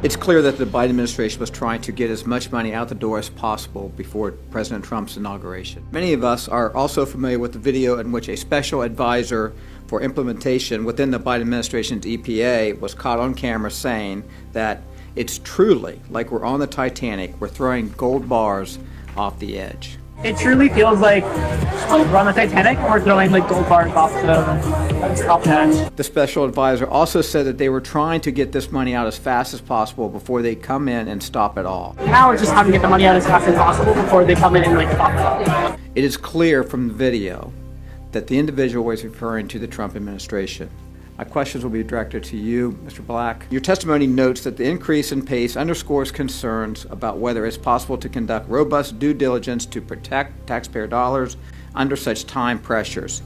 It's clear that the Biden administration was trying to get as much money out the door as possible before President Trump's inauguration. Many of us are also familiar with the video in which a special advisor for implementation within the Biden administration's EPA was caught on camera saying that it's truly like we're on the Titanic, we're throwing gold bars off the edge. It truly feels like we're on the Titanic and we're throwing like gold bars off the edge. The special advisor also said that they were trying to get this money out as fast as possible before they come in and stop it all. Now we're just having to get the money out as fast as possible before they come in and like stop it all. It is clear from the video that the individual was referring to the Trump administration. My questions will be directed to you, Mr. Black. Your testimony notes that the increase in pace underscores concerns about whether it's possible to conduct robust due diligence to protect taxpayer dollars under such time pressures.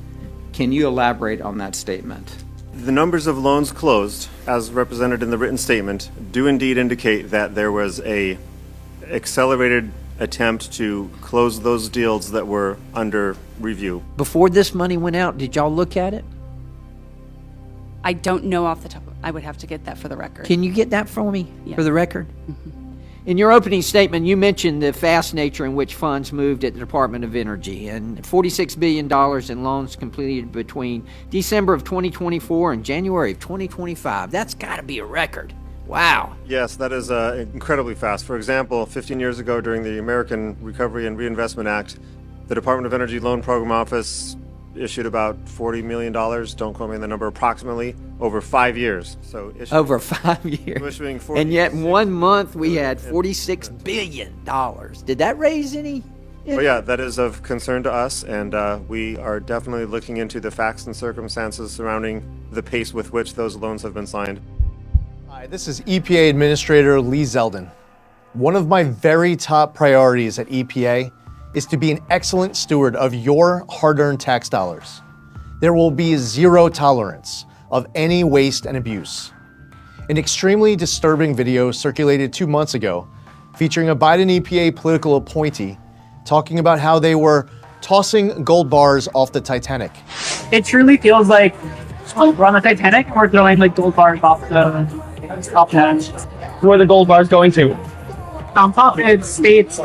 Can you elaborate on that statement? The numbers of loans closed, as represented in the written statement, do indeed indicate that there was an accelerated attempt to close those deals that were under review. Before this money went out, did y'all look at it? I don't know off the top. I would have to get that for the record. Can you get that for me, Yeah. for the record? In your opening statement, you mentioned the fast nature in which funds moved at the Department of Energy and $46 billion in loans completed between December of 2024 and January of 2025. That's got to be a record. Wow. Yes, that is incredibly fast. For example, 15 years ago during the American Recovery and Reinvestment Act, the Department of Energy Loan Program Office issued about $40 million, don't quote me on the number, approximately, over 5 years. So Over 5 years. And yet in 1 month we had $46 billion. Did that raise any? Well, yeah, that is of concern to us, and we are definitely looking into the facts and circumstances surrounding the pace with which those loans have been signed. Hi, this is EPA Administrator Lee Zeldin. One of my very top priorities at EPA is to be an excellent steward of your hard-earned tax dollars. There will be zero tolerance of any waste and abuse. An extremely disturbing video circulated 2 months ago featuring a Biden EPA political appointee talking about how they were tossing gold bars off the Titanic. It truly feels like we're on the Titanic and we're throwing like gold bars off the edge. Where are the gold bars going to? Nonprofits, states,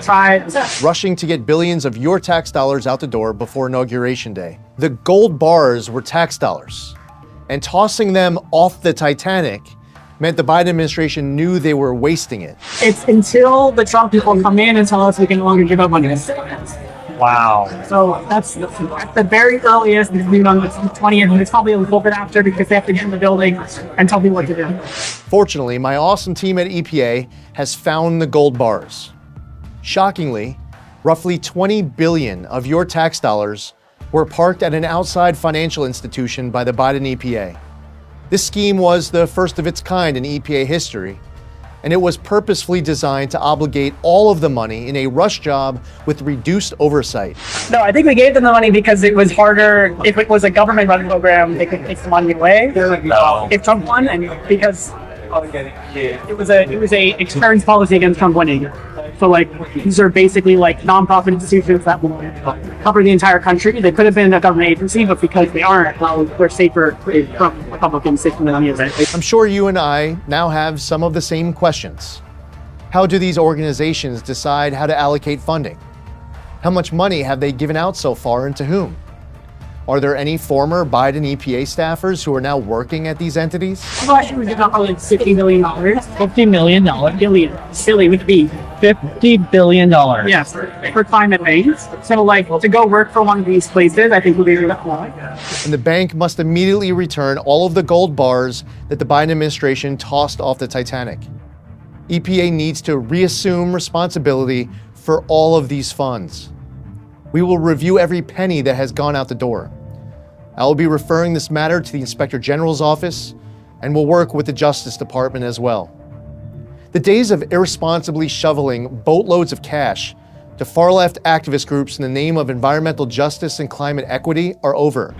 tribes. Rushing to get billions of your tax dollars out the door before Inauguration Day. The gold bars were tax dollars, and tossing them off the Titanic meant the Biden administration knew they were wasting it. It's until the Trump people come in and tell us we can no longer give up money. Wow. So that's at the very earliest, on the 20th, and it's probably a little bit after because they have to get in the building and tell people what to do. Fortunately, my awesome team at EPA has found the gold bars. Shockingly, roughly 20 billion of your tax dollars were parked at an outside financial institution by the Biden EPA. This scheme was the first of its kind in EPA history, and it was purposefully designed to obligate all of the money in a rush job with reduced oversight. No, I think we gave them the money because it was harder. If it was a government-run program, they could take the money away. If Trump won, and because it was a insurance policy against Trump winning. So like these are basically like nonprofit institutions that will cover the entire country. They could have been a government agency, but because they aren't, we're safer from Republicans taking the money away. I'm sure you and I now have some of the same questions. How do these organizations decide how to allocate funding? How much money have they given out so far and to whom? Are there any former Biden EPA staffers who are now working at these entities? Last year we did about like $50 million. $50 million? Billion with B. $50 billion. Yes, for climate things. So like to go work for one of these places, I think would be really cool. And the bank must immediately return all of the gold bars that the Biden administration tossed off the Titanic. EPA needs to reassume responsibility for all of these funds. We will review every penny that has gone out the door. I will be referring this matter to the Inspector General's office and will work with the Justice Department as well. The days of irresponsibly shoveling boatloads of cash to far-left activist groups in the name of environmental justice and climate equity are over.